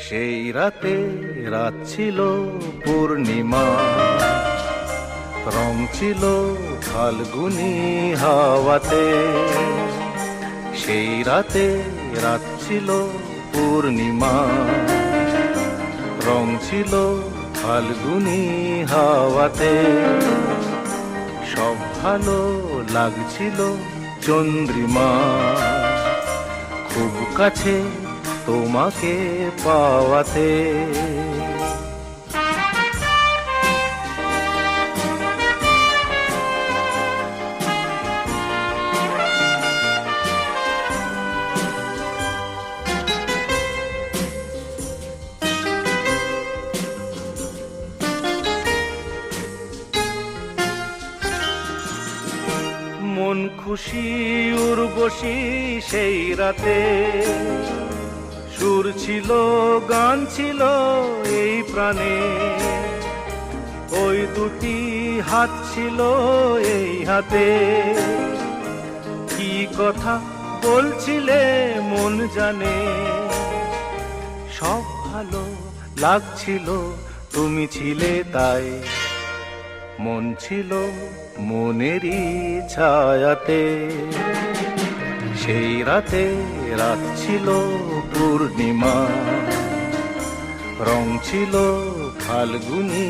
সেই রাতে রাত ছিল পূর্ণিমা, রং ছিল ফাল্গুনি হাওয়াতে। সেই রাতে রাত ছিল পূর্ণিমা, রং ছিল ফাল্গুনি হাওয়াতে। সব ভালো লাগছিল চন্দ্রিমা, খুব কাছে তোমাকে পাওয়াতে। মন খুশি উর্বশী সেই রাতে, সুর ছিল গান ছিল এই প্রাণে। ওই দুটি হাত ছিল এই হাতে, কি কথা বলছিলে মন জানে। সব ভালো লাগছিল তুমি ছিলে তাই, মন ছিল মনেরই ছায়াতে। সেই রাতে রাত ছিল পূর্ণিমা, রং ছিল ফাল্গুনি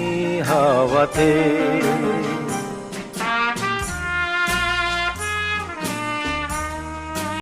হাওয়াতে।